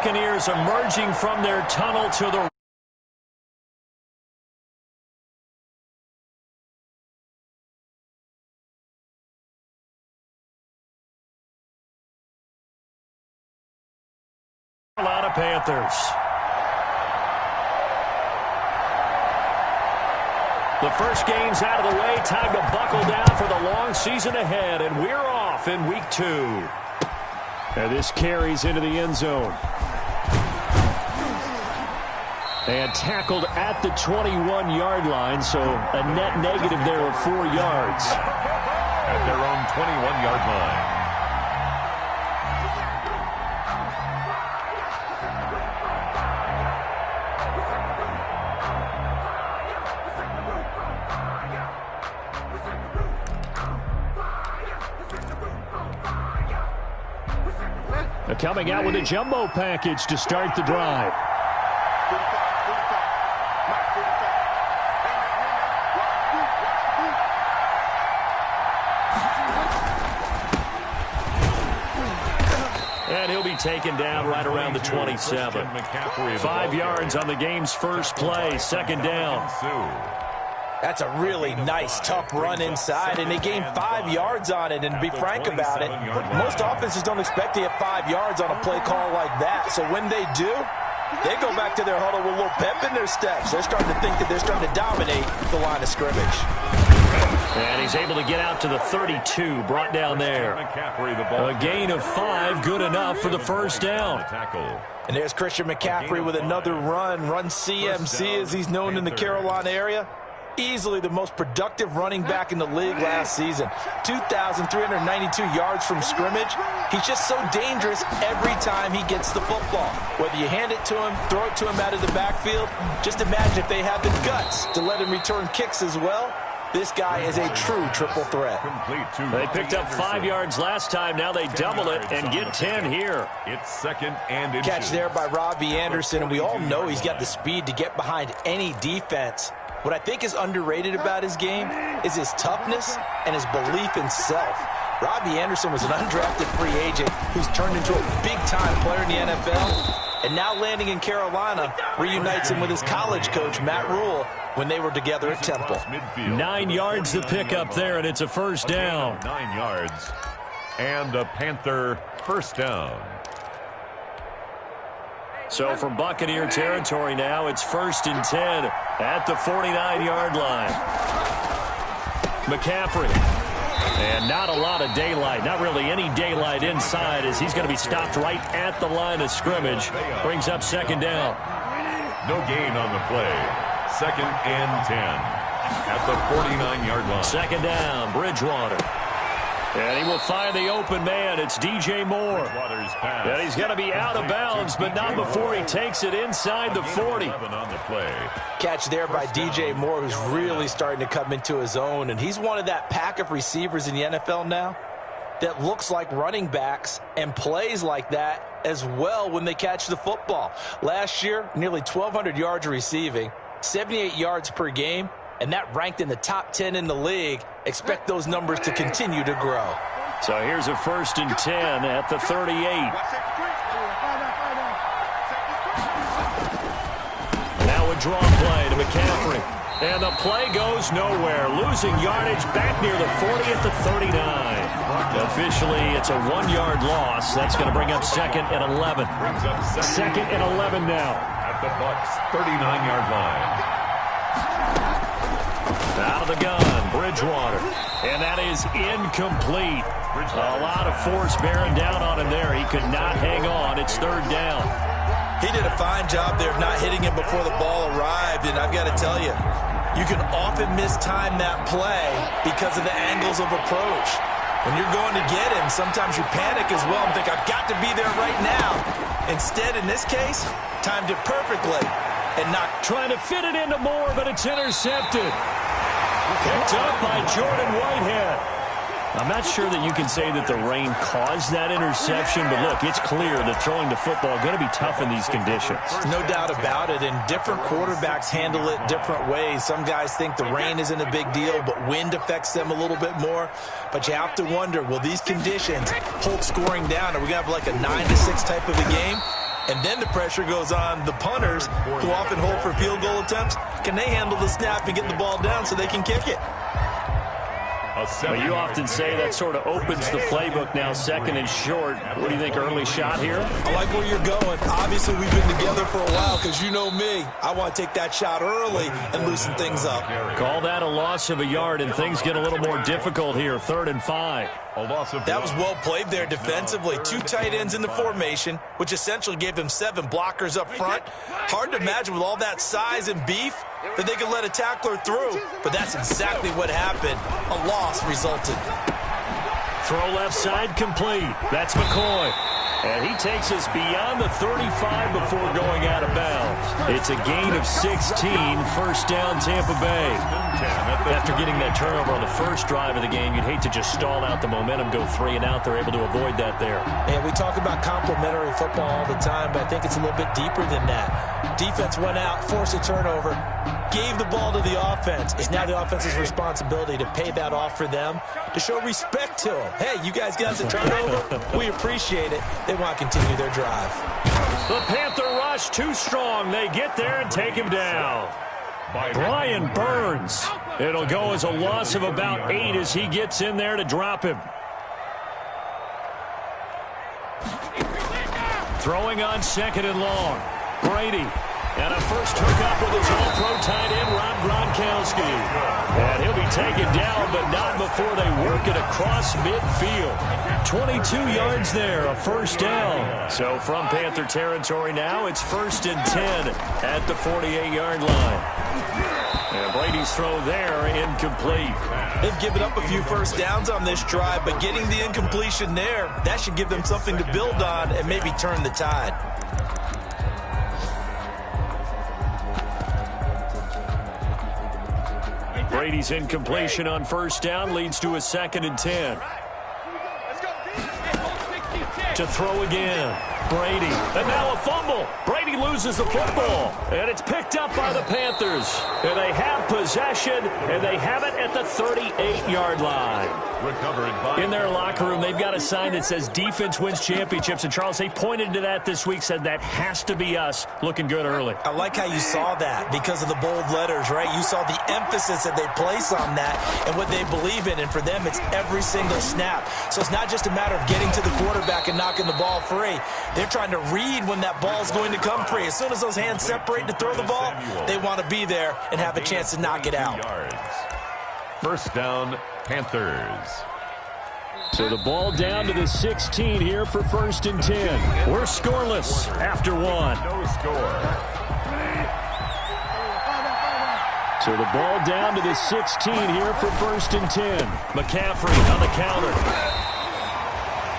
Buccaneers emerging from their tunnel to the Carolina Panthers. The first game's out of the way. Time to buckle down for the long season ahead, and we're off in week 2. And this carries into the end zone. And tackled at the 21-yard line, so a net negative there of 4 yards. At their own 21-yard line. Coming out with a jumbo package to start the drive. And he'll be taken down right around the 27. 5 yards on the game's first play, second down. That's a really nice, tough run inside, and they gained 5 yards on it. And to be frank about it, most offenses don't expect to get 5 yards on a play call like that. So when they do, they go back to their huddle with a little pep in their steps. They're starting to think that they're starting to dominate the line of scrimmage. And he's able to get out to the 32, brought down there. A gain of 5, good enough for the first down. And there's Christian McCaffrey with another run CMC as he's known in the Carolina area. Easily the most productive running back in the league last season. 2,392 yards from scrimmage. He's just so dangerous every time he gets the football. Whether you hand it to him, throw it to him out of the backfield, just imagine if they have the guts to let him return kicks as well. This guy is a true triple threat. They picked up 5 yards last time. Now they double it and get 10 here. It's second and inches. Catch there by Robbie Anderson, and we all know he's got the speed to get behind any defense. What I think is underrated about his game is his toughness and his belief in self. Robbie Anderson was an undrafted free agent who's turned into a big-time player in the NFL, and now landing in Carolina reunites him with his college coach, Matt Rule, when they were together at Temple. 9 yards to pick up there, and it's a first down. 9 yards, and a Panther first down. So from Buccaneer territory now, it's 1st and 10 at the 49-yard line. McCaffrey. And not a lot of daylight, not really any daylight inside as he's going to be stopped right at the line of scrimmage. Brings up second down. No gain on the play. 2nd and 10 at the 49-yard line. Second down, Bridgewater. And he will find the open man. It's DJ Moore. And he's going to be out of bounds, but not before he takes it inside the 40. Catch there by DJ Moore, who's really starting to come into his own. And he's one of that pack of receivers in the NFL now that looks like running backs and plays like that as well when they catch the football. Last year, nearly 1,200 yards receiving, 78 yards per game, and that ranked in the top 10 in the league. Expect those numbers to continue to grow. So here's a 1st and 10 at the 38. Now a draw play to McCaffrey. And the play goes nowhere. Losing yardage back near the 40 at the 39. Officially, it's a 1-yard loss. That's going to bring up 2nd and 11. 2nd and 11 now. At the Bucs' 39-yard line. Out of the gun, Bridgewater. And that is incomplete. A lot of force bearing down on him there. He could not hang on. It's 3rd down. He did a fine job there of not hitting him before the ball arrived. And I've got to tell you, you can often mistime that play because of the angles of approach. When you're going to get him, sometimes you panic as well and think, I've got to be there right now. Instead, in this case, timed it perfectly and not trying to fit it into Moore, but it's intercepted. Picked up by Jordan Whitehead. I'm not sure that you can say that the rain caused that interception, but look, it's clear that throwing the football is going to be tough in these conditions. No doubt about it, and different quarterbacks handle it different ways. Some guys think the rain isn't a big deal, but wind affects them a little bit more. But you have to wonder, will these conditions hold scoring down? Are we going to have like a 9-6 type of a game? And then the pressure goes on the punters who often hold for field goal attempts. Can they handle the snap and get the ball down so they can kick it? Well, you often say that sort of opens the playbook now, second and short. What do you think, early shot here? I like where you're going. Obviously, we've been together for a while because you know me. I want to take that shot early and loosen things up. Call that a loss of a yard, and things get a little more difficult here, 3rd and 5. That was well played there defensively. 2 tight ends in the formation, which essentially gave them 7 blockers up front. Hard to imagine with all that size and beef that they could let a tackler through, but that's exactly what happened. A loss resulted. Throw left side complete. That's McCoy. And he takes us beyond the 35 before going out of bounds. It's a gain of 16, first down Tampa Bay. After getting that turnover on the first drive of the game, you'd hate to just stall out the momentum, go 3 and out. They're able to avoid that there. And we talk about complementary football all the time, but I think it's a little bit deeper than that. Defense went out, forced a turnover, gave the ball to the offense. It's now the offense's responsibility to pay that off for them, to show respect to them. Hey, you guys got the turnover. We appreciate it. They want to continue their drive. The Panther rush too strong. They get there and take him down. Brian Burns. It'll go as a loss of about 8 as he gets in there to drop him. Throwing on 2nd and long. Brady. And a first hookup with his all-pro tight end, Rob Gronkowski. And he'll be taken down, but not before they work it across midfield. 22 yards there, a first down. So from Panther territory now, it's 1st and 10 at the 48-yard line. And Brady's throw there incomplete. They've given up a few first downs on this drive, but getting the incompletion there, that should give them something to build on and maybe turn the tide. Brady's incompletion on first down leads to a 2nd and 10. To throw again. Brady. And now a fumble. Brady loses the football. And it's picked up by the Panthers. And they have possession, and they have it at the 38-yard line. In their locker room, they've got a sign that says defense wins championships. And, Charles, they pointed to that this week, said that has to be us. Looking good early. I like how you saw that because of the bold letters, right? You saw the emphasis that they place on that and what they believe in. And for them, it's every single snap. So it's not just a matter of getting to the quarterback and knocking the ball free. They're trying to read when that ball's going to come free. As soon as those hands separate to throw the ball, they want to be there and have a chance to knock it out. First down, Panthers. So the ball down to the 16 here for 1st and 10. We're scoreless after 1. No score. So the ball down to the 16 here for 1st and 10. McCaffrey on the counter.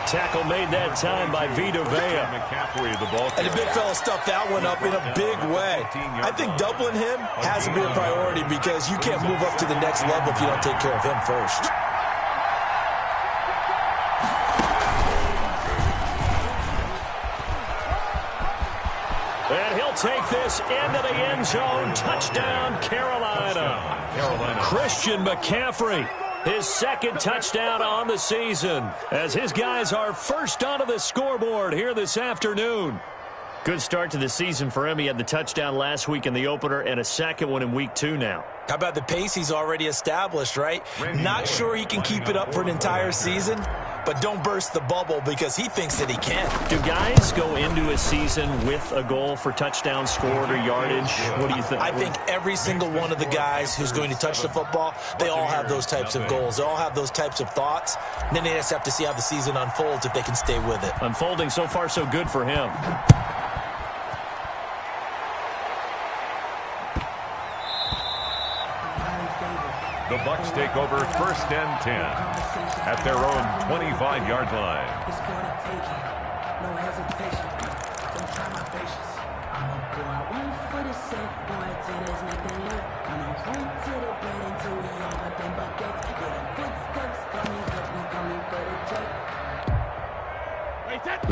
Tackle made that time by Vita Vea. McCaffrey, the ball. And the big fella stuffed that one up in a big way. I think doubling him has to be a priority because you can't move up to the next level if you don't take care of him first. And he'll take this into the end zone. Touchdown, Carolina. Christian McCaffrey. His 2nd touchdown on the season as his guys are first onto the scoreboard here this afternoon. Good start to the season for him. He had the touchdown last week in the opener and a 2nd one in week 2 now. How about the pace he's already established, right? Not sure he can keep it up for an entire season, but don't burst the bubble because he thinks that he can. Do guys go into a season with a goal for touchdown scored or yardage? What do you think? I think every single one of the guys who's going to touch the football, they all have those types of goals. They all have those types of thoughts. And then they just have to see how the season unfolds if they can stay with it. Unfolding so far so good for him. The Bucs take over 1st and 10 at their own 25-yard line. It's gonna take it. No hesitation. Don't try my patience. I'm a boy. One for the set. Boy, till there's nothing left. I'm a point to the bed until we all got them buckets. Get the footsteps coming, get me coming for the check.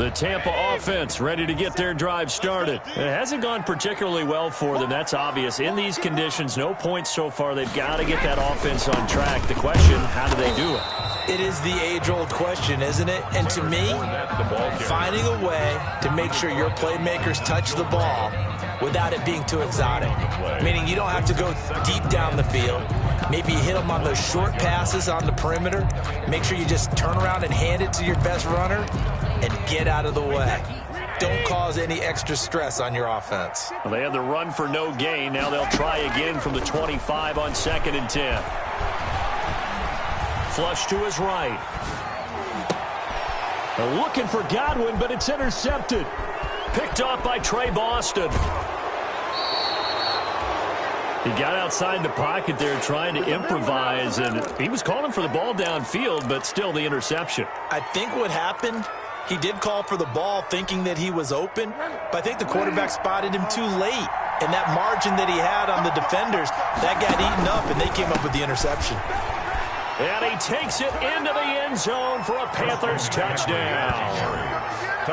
The Tampa offense ready to get their drive started. It hasn't gone particularly well for them. That's obvious. In these conditions, no points so far. They've got to get that offense on track. The question, how do they do it? It is the age-old question, isn't it? And to me, finding a way to make sure your playmakers touch the ball without it being too exotic. Meaning you don't have to go deep down the field. Maybe you hit them on those short passes on the perimeter. Make sure you just turn around and hand it to your best runner and get out of the way. Don't cause any extra stress on your offense. Well, they had the run for no gain. Now they'll try again from the 25 on 2nd and 10. Flush to his right. They're looking for Godwin, but it's intercepted. Picked off by Trey Boston. He got outside the pocket there trying to improvise, and he was calling for the ball downfield, but still the interception. I think what happened, he did call for the ball thinking that he was open, but I think the quarterback spotted him too late. And that margin that he had on the defenders, that got eaten up, and they came up with the interception. And he takes it into the end zone for a Panthers touchdown.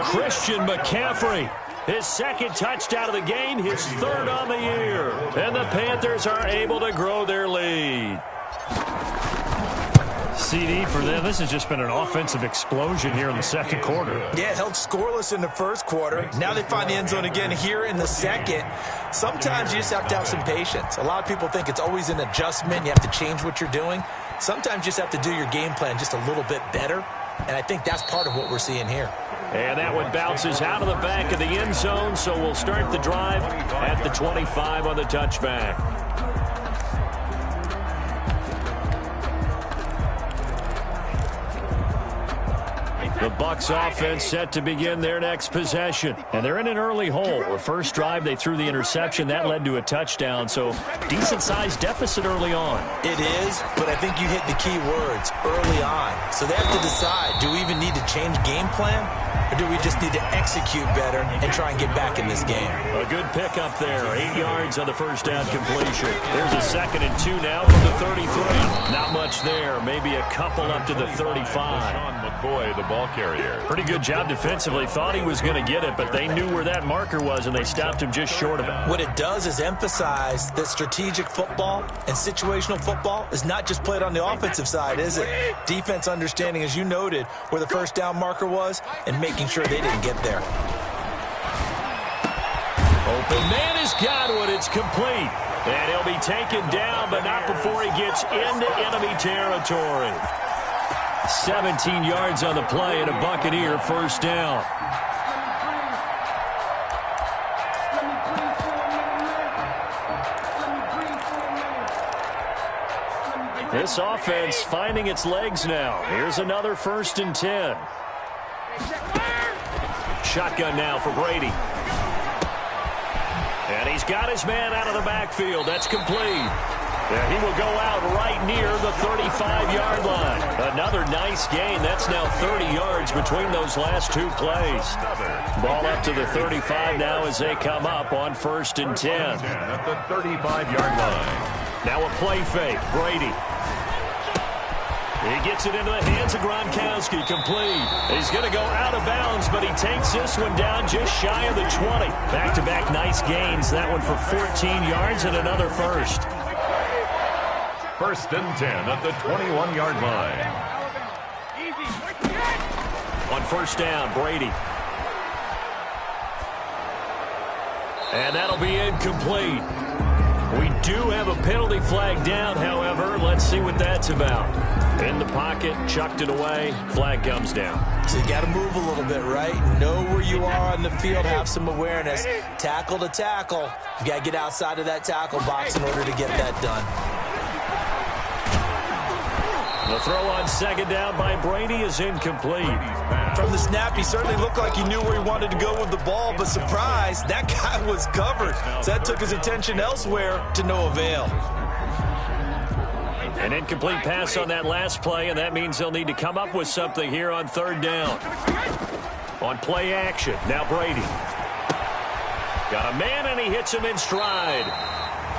Christian McCaffrey, his second touchdown of the game, his third on the year. And the Panthers are able to grow their lead. CD for them. This has just been an offensive explosion here in the second quarter. Yeah, held scoreless in the first quarter. Now they find the end zone again here in the second. Sometimes you just have to have some patience. A lot of people think it's always an adjustment. You have to change what you're doing. Sometimes you just have to do your game plan just a little bit better. And I think that's part of what we're seeing here. And that one bounces out of the back of the end zone, so we'll start the drive at the 25 on the touchback. The Bucs offense set to begin their next possession. And they're in an early hole. The first drive, they threw the interception. That led to a touchdown, so decent-sized deficit early on. It is, but I think you hit the key words, early on. So they have to decide, do we even need to change game plan? Or do we just need to execute better and try and get back in this game? A good pickup there. 8 yards on the first down completion. There's a 2nd and 2 now from the 33. Not much there. Maybe a couple up to the 35. Sean McCoy, the ball carrier. Pretty good job defensively. Thought he was going to get it, but they knew where that marker was, and they stopped him just short of it. What it does is emphasize that strategic football and situational football is not just played on the offensive side, is it? Defense understanding, as you noted, where the first down marker was and making sure they didn't get there. Open man is Godwin. It's complete. And he'll be taken down, but not before he gets into enemy territory. 17 yards on the play and a Buccaneer first down. This offense finding its legs now. Here's another 1st and 10. Shotgun now for Brady. And he's got his man out of the backfield. That's complete. And he will go out right near the 35-yard line. Another nice gain. That's now 30 yards between those last 2 plays. Ball up to the 35 now as they come up on 1st and 10. At the 35-yard line. Now a play fake. Brady. He gets it into the hands of Gronkowski. Complete. He's going to go out of bounds, but he takes this one down just shy of the 20. Back-to-back nice gains. That one for 14 yards and another first. 1st and 10 at the 21-yard line. On 1st down, Brady. And that'll be incomplete. We do have a penalty flag down, however. Let's see what that's about. In the pocket, chucked it away, flag comes down. So you got to move a little bit, right? Know where you are on the field, have some awareness. Tackle to tackle. You got to get outside of that tackle box in order to get that done. The throw on 2nd down by Brady is incomplete. From the snap, he certainly looked like he knew where he wanted to go with the ball, but surprise, that guy was covered. So that took his attention elsewhere to no avail. An incomplete pass on that last play, and that means they'll need to come up with something here on 3rd down. On play action, now Brady. Got a man, and he hits him in stride.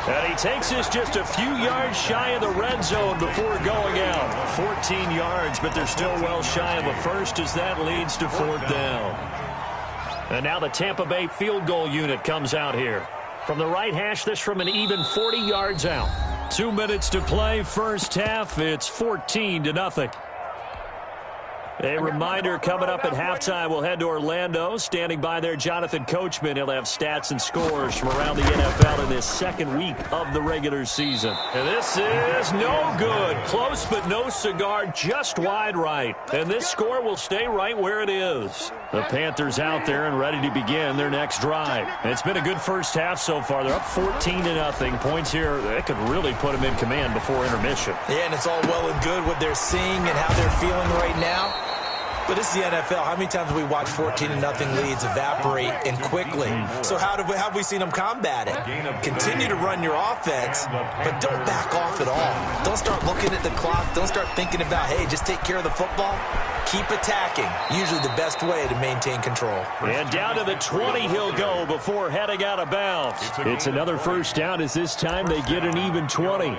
And he takes this just a few yards shy of the red zone before going out. 14 yards, but they're still well shy of a first as that leads to 4th down. And now the Tampa Bay field goal unit comes out here. From the right hash, this from an even 40 yards out. 2 minutes to play, first half. It's 14-0. A reminder coming up at halftime, we'll head to Orlando. Standing by there, Jonathan Coachman. He'll have stats and scores from around the NFL in this second week of the regular season. And this is no good. Close but no cigar, just wide right. And this score will stay right where it is. The Panthers out there and ready to begin their next drive. And it's been a good first half so far. They're up 14-0. Points here, that could really put them in command before intermission. Yeah, and it's all well and good what they're seeing and how they're feeling right now. But this is the NFL. How many times have we watched 14-0 leads evaporate and quickly? So how have we seen them combat it? Continue to run your offense, but don't back off at all. Don't start looking at the clock. Don't start thinking about, hey, just take care of the football. Keep attacking. Usually the best way to maintain control. And down to the 20 he'll go before heading out of bounds. It's another first down as this time they get an even 20.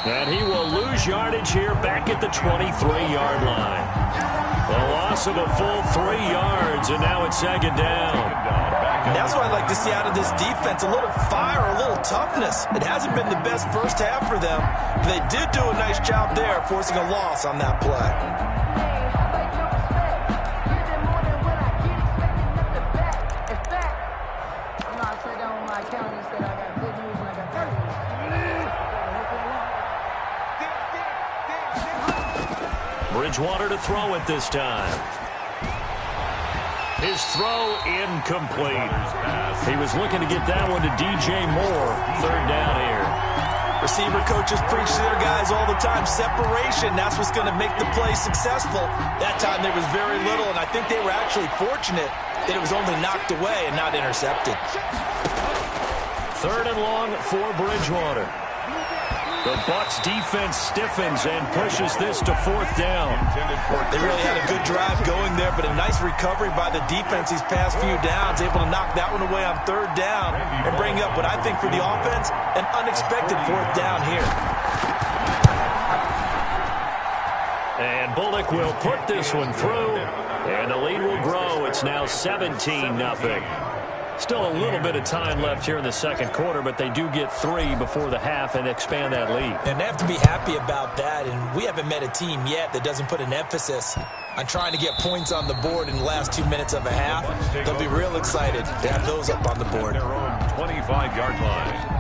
And he will lose yardage here back at the 23-yard line. A loss of a full 3 yards, and now it's second down. And that's what I like to see out of this defense, a little fire, a little toughness. It hasn't been the best first half for them, but they did do a nice job there, forcing a loss on that play. Bridgewater to throw it this time. His throw incomplete. He was looking to get that one to DJ Moore. Third down here. Receiver coaches preach to their guys all the time. Separation, that's what's going to make the play successful. That time there was very little, and I think they were actually fortunate that it was only knocked away and not intercepted. Third and long for Bridgewater. The Bucs defense stiffens and pushes this to 4th down. They really had a good drive going there, but a nice recovery by the defense these past few downs, able to knock that one away on 3rd down and bring up what I think for the offense, an unexpected 4th down here. And Bullock will put this one through, and the lead will grow. It's now 17-0. Still a little bit of time left here in the second quarter, but they do get 3 before the half and expand that lead. And they have to be happy about that, and we haven't met a team yet that doesn't put an emphasis on trying to get points on the board in the last 2 minutes of a half. They'll be real excited to have those up on the board. Their own 25-yard line.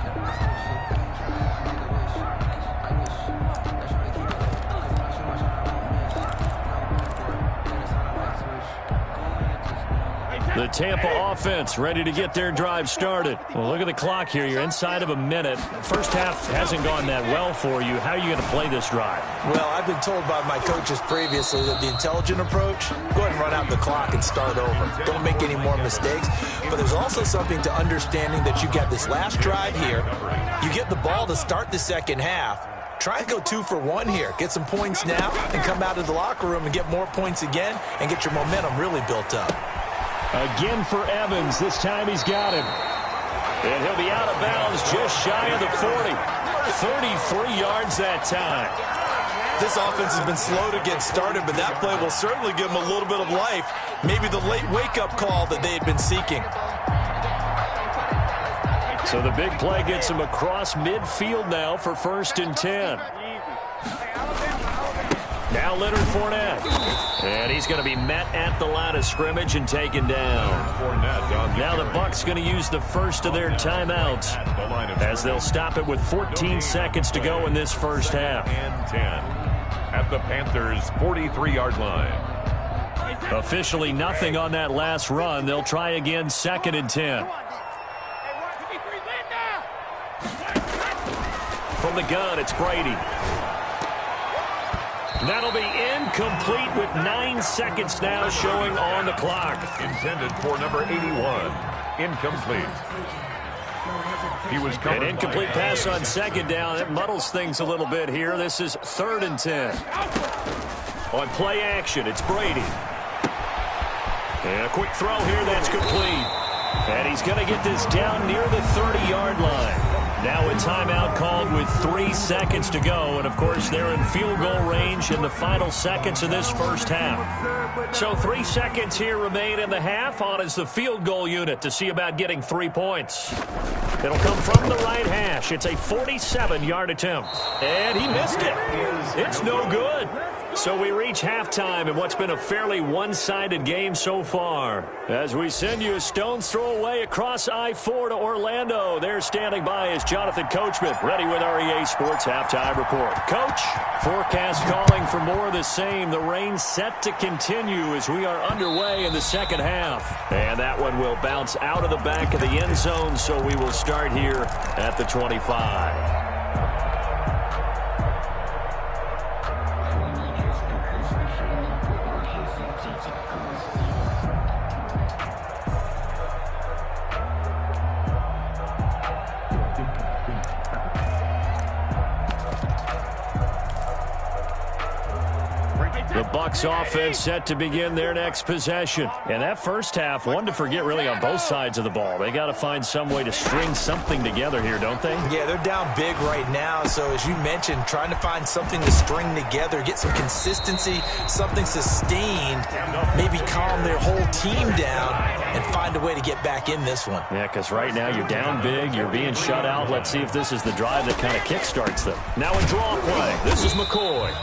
The Tampa offense ready to get their drive started. Well, look at the clock here. You're inside of a minute. First half hasn't gone that well for you. How are you going to play this drive? Well, I've been told by my coaches previously that the intelligent approach, go ahead and run out the clock and start over. Don't make any more mistakes. But there's also something to understanding that you get this last drive here. You get the ball to start the second half. Try and go 2 for 1 here. Get some points now and come out of the locker room and get more points again and get your momentum really built up. Again for Evans. This time he's got him. And he'll be out of bounds just shy of the 40. 33 yards that time. This offense has been slow to get started, but that play will certainly give them a little bit of life. Maybe the late wake-up call that they had been seeking. So the big play gets him across midfield now for 1st and 10. Now Leonard Fournette. And he's going to be met at the line of scrimmage and taken down. Now the Bucs going to use the first of their timeouts as they'll stop it with 14 seconds to go in this first half. And 10 at the Panthers' 43-yard line. Officially nothing on that last run. They'll try again 2nd and 10. From the gun, it's Brady. That'll be incomplete with 9 seconds now showing on the clock. Intended for number 81. Incomplete. He was covered. An incomplete pass on second down. It muddles things a little bit here. This is 3rd and 10. On play action, it's Brady. And a quick throw here, that's complete. And he's going to get this down near the 30-yard line. Now a timeout called with 3 seconds to go. And, of course, they're in field goal range in the final seconds of this first half. So 3 seconds here remain in the half. On is the field goal unit to see about getting 3 points. It'll come from the right hash. It's a 47-yard attempt. And he missed it. It's no good. So we reach halftime in what's been a fairly one-sided game so far. As we send you a stone's throw away across I-4 to Orlando. There standing by is Jonathan Coachman, ready with our EA Sports Halftime Report. Coach, forecast calling for more of the same. The rain set to continue as we are underway in the second half. And that one will bounce out of the back of the end zone, so we will start here at the 25. The Bucs offense set to begin their next possession. And that first half, one to forget really on both sides of the ball. They got to find some way to string something together here, don't they? Yeah, they're down big right now. So as you mentioned, trying to find something to string together, get some consistency, something sustained, maybe calm their whole team down and find a way to get back in this one. Yeah, because right now you're down big, you're being shut out. Let's see if this is the drive that kind of kickstarts them. Now a draw play. This is McCoy.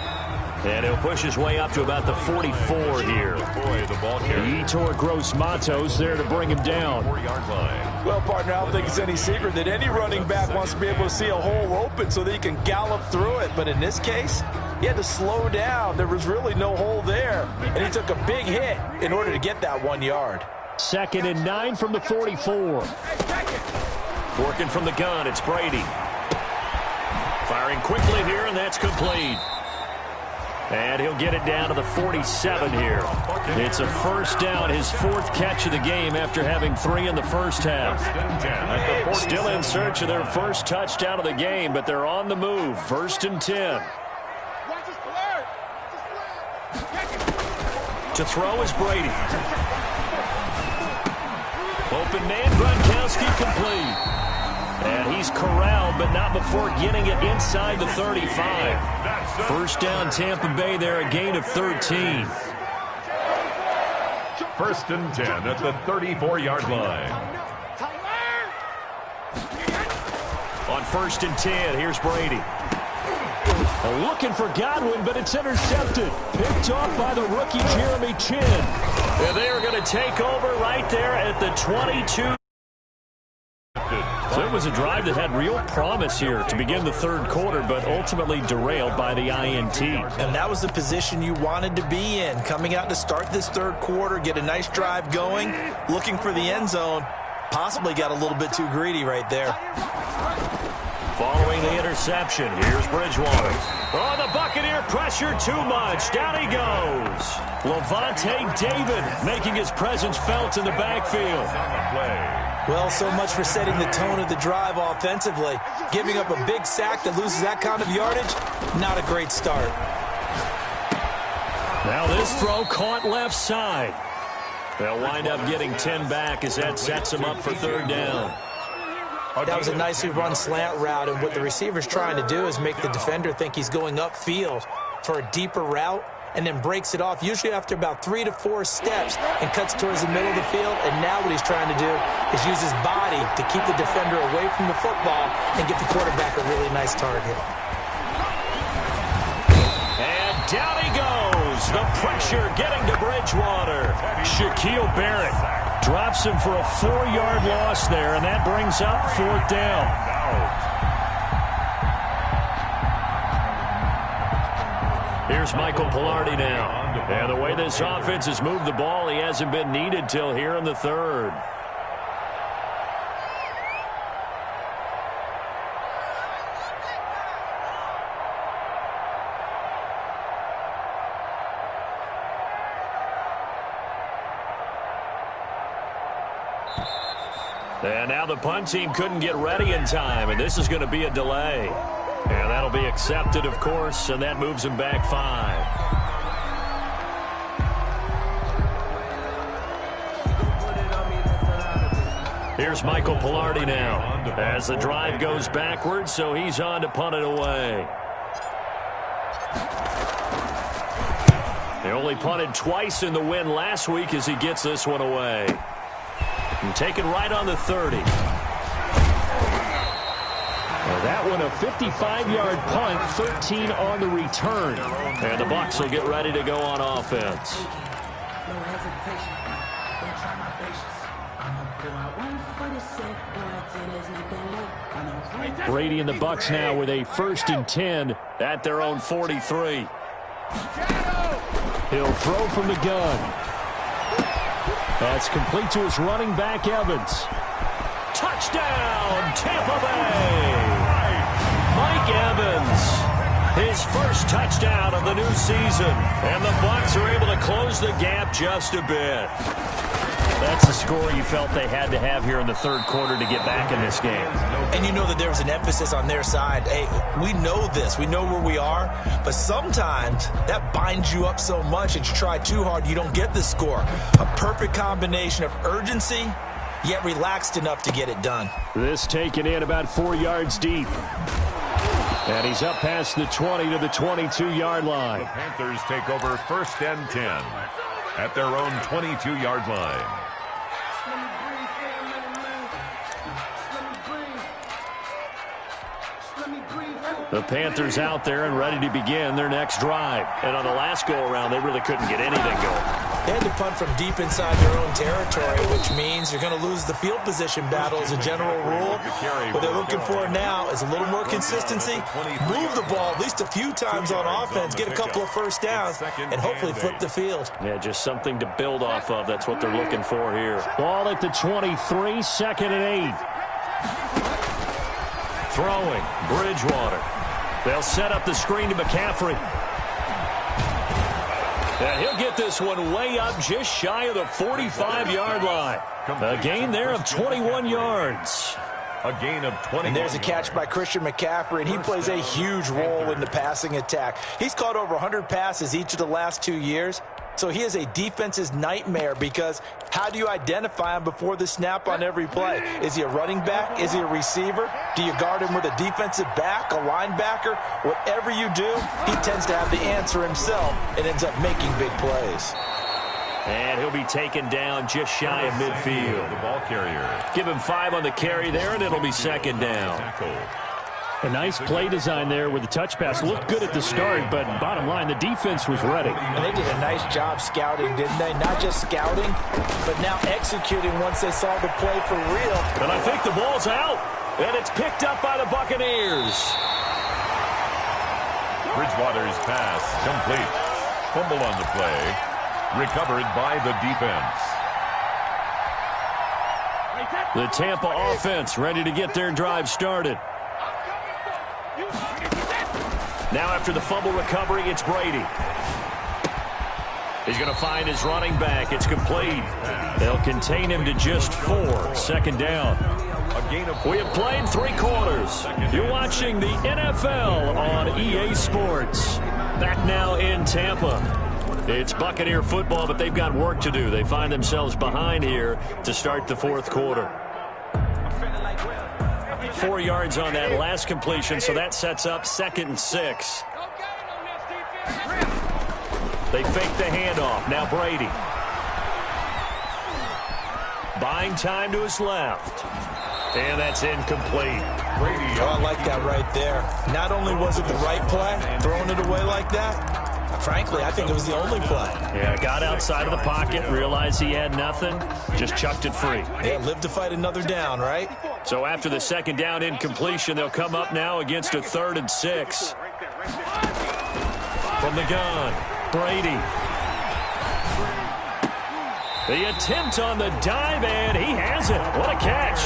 And he'll push his way up to about the 44 here. Yetur Gross-Matos there to bring him down. 4-yard line. Well, partner, I don't think it's any secret that any running back wants to be able to see a hole open so that he can gallop through it. But in this case, he had to slow down. There was really no hole there. And he took a big hit in order to get that 1 yard. 2nd and 9 from the 44. Working from the gun, it's Brady. Firing quickly here, and that's complete. And he'll get it down to the 47 here. It's a first down, his 4th catch of the game after having 3 in the first half. Still in search of their first touchdown of the game, but they're on the move. 1st and 10. To throw is Brady. Open man, Gronkowski complete. And he's corralled, but not before getting it inside the 35. First down, Tampa Bay there, a gain of 13. 1st and 10 at the 34-yard line. On 1st and 10, here's Brady. Looking for Godwin, but it's intercepted. Picked off by the rookie Jeremy Chin. And they are going to take over right there at the 22. So it was a drive that had real promise here to begin the 3rd quarter, but ultimately derailed by the INT. And that was the position you wanted to be in, coming out to start this 3rd quarter, get a nice drive going, looking for the end zone. Possibly got a little bit too greedy right there. Following the interception, here's Bridgewater. Oh, the Buccaneer pressure too much. Down he goes. Levante David making his presence felt in the backfield. Well, so much for setting the tone of the drive offensively. Giving up a big sack that loses that kind of yardage, not a great start. Now this throw caught left side. They'll wind up getting 10 back as that sets them up for 3rd down. That was a nicely run slant route, and what the receiver's trying to do is make the defender think he's going upfield for a deeper route, and then breaks it off, usually after about 3 to 4 steps, and cuts towards the middle of the field. And now what he's trying to do is use his body to keep the defender away from the football and get the quarterback a really nice target. And down he goes. The pressure getting to Bridgewater. Shaquille Barrett drops him for a 4-yard loss there, and that brings up 4th down. Here's Michael Pilardi now. And the way this offense has moved the ball, he hasn't been needed till here in the 3rd. And now the punt team couldn't get ready in time, and this is going to be a delay. And that'll be accepted, of course, and that moves them back 5. Here's Michael Pilardi now as the drive goes backwards, so he's on to punt it away. He only punted twice in the win last week as he gets this one away. And taken right on the 30. Now that one a 55-yard punt, 13 on the return. And the Bucs will get ready to go on offense. No hesitation. Don't try my patience. I'ma go out 147. Boy, till there's nothing left. Brady and the Bucs now with a 1st and 10 at their own 43. He'll throw from the gun. That's complete to his running back, Evans. Touchdown, Tampa Bay! Mike Evans, his first touchdown of the new season. And the Bucs are able to close the gap just a bit. That's the score you felt they had to have here in the third quarter to get back in this game. And you know that there was an emphasis on their side. Hey, we know this. We know where we are. But sometimes that binds you up so much that you try too hard, you don't get the score. A perfect combination of urgency, yet relaxed enough to get it done. This taken in about 4 yards deep. And he's up past the 20 to the 22-yard line. The Panthers take over 1st and 10 at their own 22-yard line. The Panthers out there and ready to begin their next drive. And on the last go-around, they really couldn't get anything going. They had to punt from deep inside their own territory, which means you're going to lose the field position battle as a general rule. What they're looking for now is a little more consistency, move the ball at least a few times on offense, get a couple of first downs, and hopefully flip the field. Yeah, just something to build off of. That's what they're looking for here. Ball at the 23, 2nd and 8. Throwing, Bridgewater. They'll set up the screen to McCaffrey. And he'll get this one way up just shy of the 45-yard line. A gain there of 21 yards. A gain of 20. And there's a catch by Christian McCaffrey, and he plays a huge role in the passing attack. He's caught over 100 passes each of the last 2 years. So he is a defense's nightmare because how do you identify him before the snap on every play? Is he a running back? Is he a receiver? Do you guard him with a defensive back, a linebacker? Whatever you do, he tends to have the answer himself and ends up making big plays. And he'll be taken down just shy of midfield. The ball carrier. Give him 5 on the carry there, and it'll be 2nd down. A nice play design there with the touch pass. Looked good at the start, but bottom line, the defense was ready. And they did a nice job scouting, didn't they? Not just scouting, but now executing once they saw the play for real. And I think the ball's out, and it's picked up by the Buccaneers. Bridgewater's pass complete. Fumble on the play. Recovered by the defense. The Tampa offense ready to get their drive started. Now after the fumble recovery, it's Brady. He's going to find his running back. It's complete. They'll contain him to just 4. 2nd down. We have played 3 quarters. You're watching the NFL on EA Sports. Back now in Tampa. It's Buccaneer football, but they've got work to do. They find themselves behind here to start the 4th quarter. 4 yards on that last completion, so that sets up 2nd and 6. They fake the handoff. Now Brady. Buying time to his left. And that's incomplete. Brady. Oh, I like that right there. Not only was it the right play, throwing it away like that, frankly, I think it was the only play. Yeah, got outside of the pocket, realized he had nothing, just chucked it free. Yeah, live to fight another down, right? So after the 2nd down incompletion, they'll come up now against a 3rd and 6. From the gun, Brady. The attempt on the dive, and he has it. What a catch.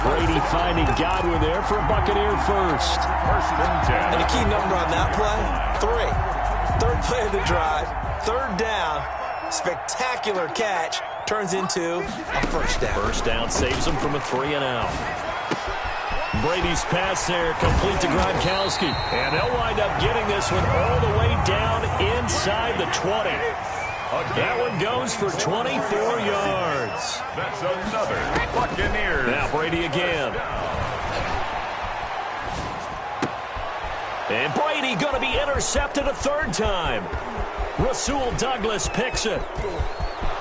Brady finding Godwin there for a Buccaneer first. 1st and 10. And the key number on that play, 3. 3rd play of the drive, 3rd down, spectacular catch, turns into a first down. First down saves them from a 3-and-out. Brady's pass there, complete to Gronkowski. And they'll wind up getting this one all the way down inside the 20. That one goes for 24 yards. That's another Buccaneers. Now Brady again. And Brady going to be intercepted a third time. Rasul Douglas picks it.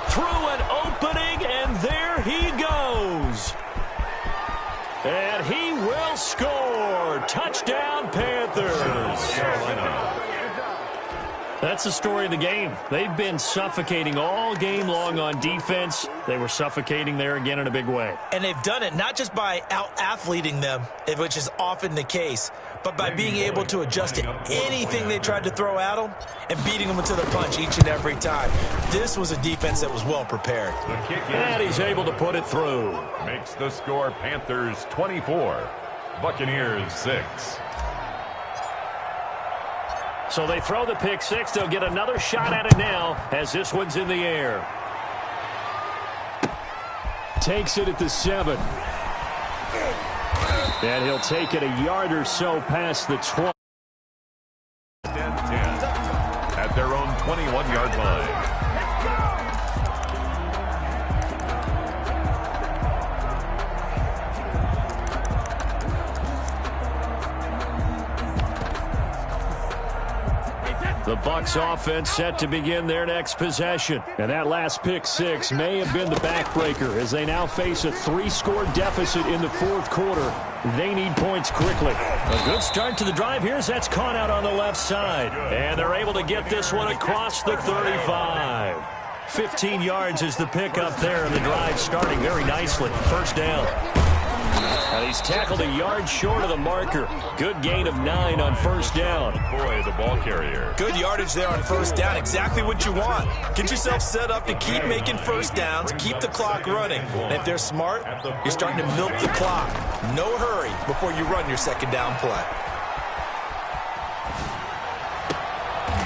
Through an opening, and there he goes. And he will score. Touchdown, Panthers. That's the story of the game. They've been suffocating all game long on defense. They were suffocating there again in a big way. And they've done it not just by out-athleting them, which is often the case, but by being able to adjust to anything they tried to throw at them and beating them to the punch each and every time. This was a defense that was well prepared. And he's able to put it through. Makes the score Panthers 24, Buccaneers 6. So they throw the pick six. They'll get another shot at it now as this one's in the air. Takes it at the 7. And he'll take it a yard or so past the 20. 10 at their own 21-yard line. The Bucs offense set to begin their next possession. And that last pick six may have been the backbreaker as they now face a 3-score deficit in the fourth quarter. They need points quickly. A good start to the drive. Here's that's caught out on the left side. And they're able to get this one across the 35. 15 yards is the pickup there, and the drive starting very nicely. First down. And he's tackled a yard short of the marker. Good gain of 9 on first down. Boy, the ball carrier. Good yardage there on first down. Exactly what you want. Get yourself set up to keep making first downs, keep the clock running. And if they're smart, you're starting to milk the clock. No hurry before you run your second down play.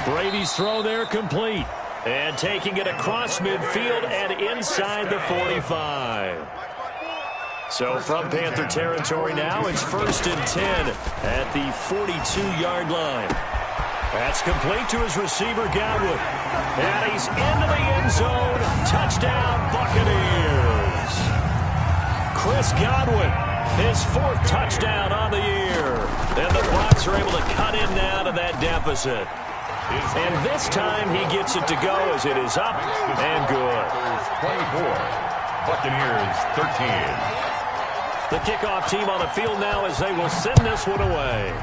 Brady's throw there complete. And taking it across midfield and inside the 45. So from Panther territory now, it's 1st and 10 at the 42-yard line. That's complete to his receiver, Godwin. And he's into the end zone. Touchdown, Buccaneers. Chris Godwin, his 4th touchdown on the year. And the Bucs are able to cut in now to that deficit. And this time he gets it to go as it is up and good. 24, Buccaneers 13. The kickoff team on the field now as they will send this one away.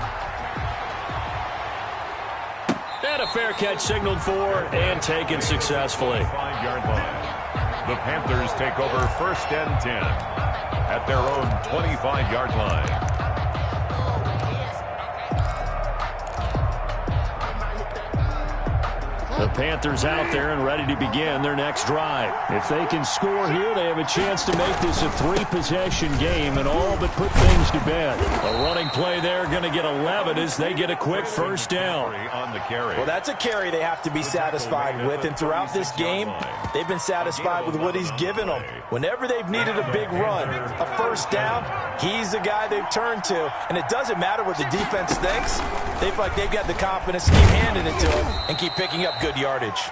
And a fair catch signaled for and taken successfully. 5-yard line. The Panthers take over 1st and 10 at their own 25-yard line. The Panthers out there and ready to begin their next drive. If they can score here, they have a chance to make this a 3-possession game and all but put things to bed. A running play there going to get 11 as they get a quick first down. On the carry. Well, that's a carry they have to be satisfied with, and throughout this game, they've been satisfied with what he's given them. Whenever they've needed a big run, a first down, he's the guy they've turned to, and it doesn't matter what the defense thinks. They feel like they've got the confidence to keep handing it to him and keep picking up good yardage.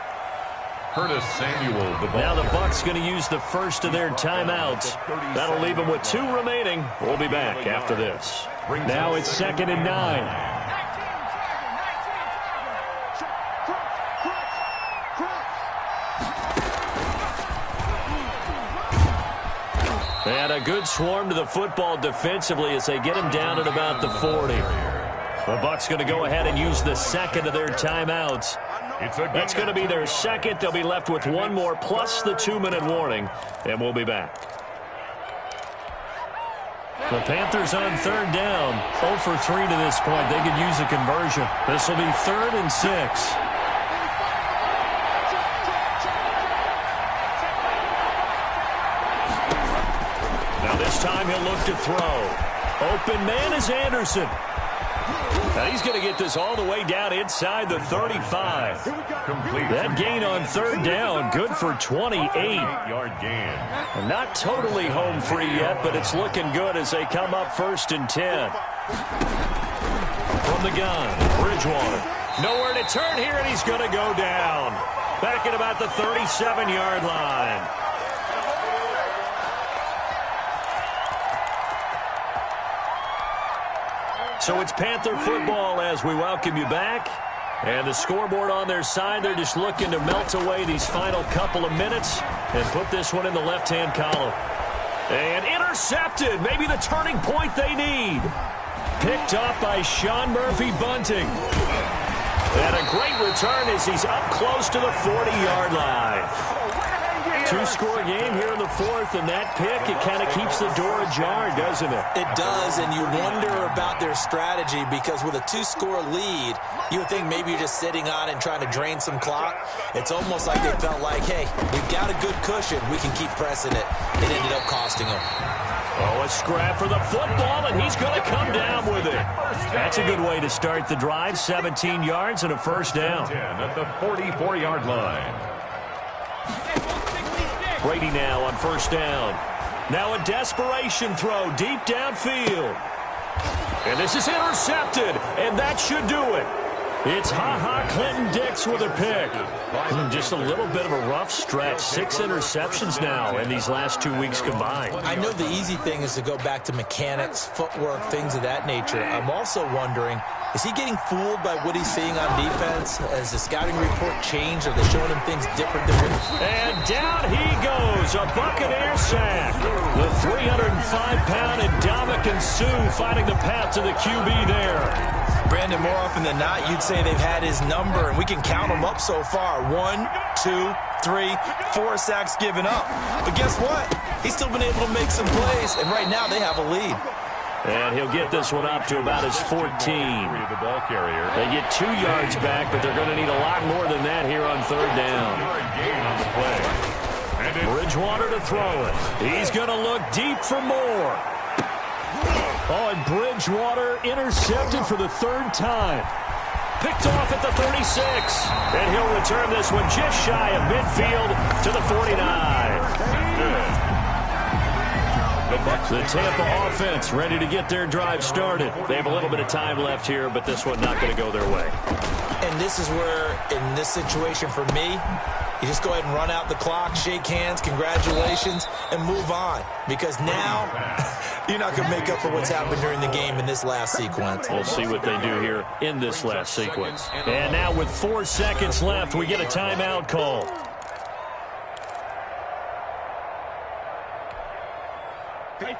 Curtis Samuel, the ball. Now the Bucs going to use the first of their timeouts. That'll leave them with 2 remaining. We'll be back after this. Now it's 2nd and 9. And a good swarm to the football defensively as they get him down at about the 40. The Bucs going to go ahead and use the 2nd of their timeouts. That's going to be their 2nd. They'll be left with 1 more plus the 2-minute warning, and we'll be back. The Panthers on 3rd down. 0 for 3 to this point. They could use a conversion. This will be 3rd and 6. Now this time he'll look to throw. Open man is Anderson. Now he's going to get this all the way down inside the 35. Complete. That gain on third down, good for 28. 8-yard gain. Not totally home free yet, but it's looking good as they come up 1st and 10. From the gun, Bridgewater. Nowhere to turn here, and he's going to go down. Back at about the 37-yard line. So it's Panther football as we welcome you back. And the scoreboard on their side, they're just looking to melt away these final couple of minutes and put this one in the left-hand column. And intercepted, maybe the turning point they need. Picked up by Sean Murphy-Bunting. And a great return as he's up close to the 40-yard line. Two-score game here in the fourth, and that pick, it kind of keeps the door ajar, doesn't it? It does, and you wonder about their strategy because with a two-score lead, you would think maybe you're just sitting on it and trying to drain some clock. It's almost like they felt like, hey, we've got a good cushion. We can keep pressing it. It ended up costing them. Oh, a scrap for the football, and he's going to come down with it. That's a good way to start the drive. 17 yards and a first down. 10 at the 44-yard line. Brady now on first down. Now a desperation throw deep downfield. And this is intercepted, and that should do it. It's Ha-Ha Clinton-Dix with a pick. Just a little bit of a rough stretch. 6 interceptions now in these last 2 weeks combined. I know the easy thing is to go back to mechanics, footwork, things of that nature. I'm also wondering, is he getting fooled by what he's seeing on defense? Has the scouting report changed? Are they showing him things different than what he's... And down he goes, a Buccaneer sack. The 305-pound Ndamukong Suh finding the path to the QB there. Brandon, more often than not, you'd say they've had his number, and we can count them up so far. 1, 2, 3, 4 sacks given up. But guess what? He's still been able to make some plays, and right now they have a lead. And he'll get this one up to about his 14. The ball carrier. They get 2 yards back, but they're going to need a lot more than that here on third down. Gain on the play. Bridgewater to throw it. He's going to look deep for more. Oh, and Bridgewater intercepted for the 3rd time. Picked off at the 36. And he'll return this one just shy of midfield to the 49. The Tampa offense ready to get their drive started. They have a little bit of time left here, but this one not going to go their way. And this is where, in this situation for me, you just go ahead and run out the clock, shake hands, congratulations, and move on. Because now, you're not going to make up for what's happened during the game in this last sequence. We'll see what they do here in this last sequence. And now with 4 seconds left, we get a timeout call.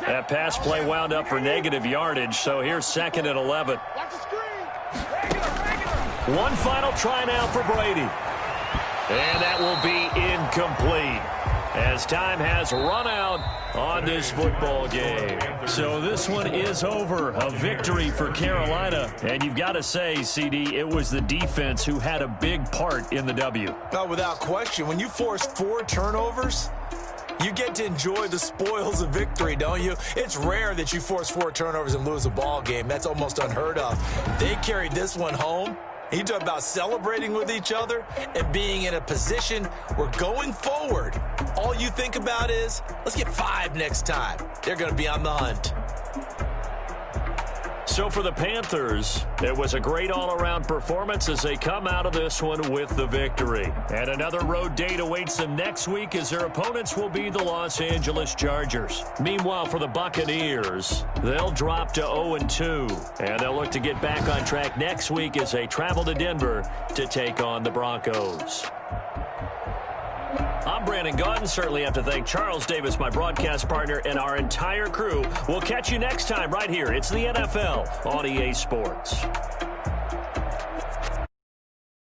That pass play wound up for negative yardage, so here's 2nd and 11. One final try now for Brady. And that will be incomplete as time has run out on this football game. So this one is over. A victory for Carolina. And you've got to say, CD, it was the defense who had a big part in the W. No, without question. When you force 4 turnovers, you get to enjoy the spoils of victory, don't you? It's rare that you force 4 turnovers and lose a ball game. That's almost unheard of. They carried this one home. You talk about celebrating with each other and being in a position where going forward, all you think about is, let's get 5 next time. They're going to be on the hunt. So for the Panthers, it was a great all-around performance as they come out of this one with the victory. And another road date awaits them next week as their opponents will be the Los Angeles Chargers. Meanwhile, for the Buccaneers, they'll drop to 0-2. And they'll look to get back on track next week as they travel to Denver to take on the Broncos. I'm Brandon Gaudin. Certainly have to thank Charles Davis, my broadcast partner, and our entire crew. We'll catch you next time right here. It's the NFL on EA Sports.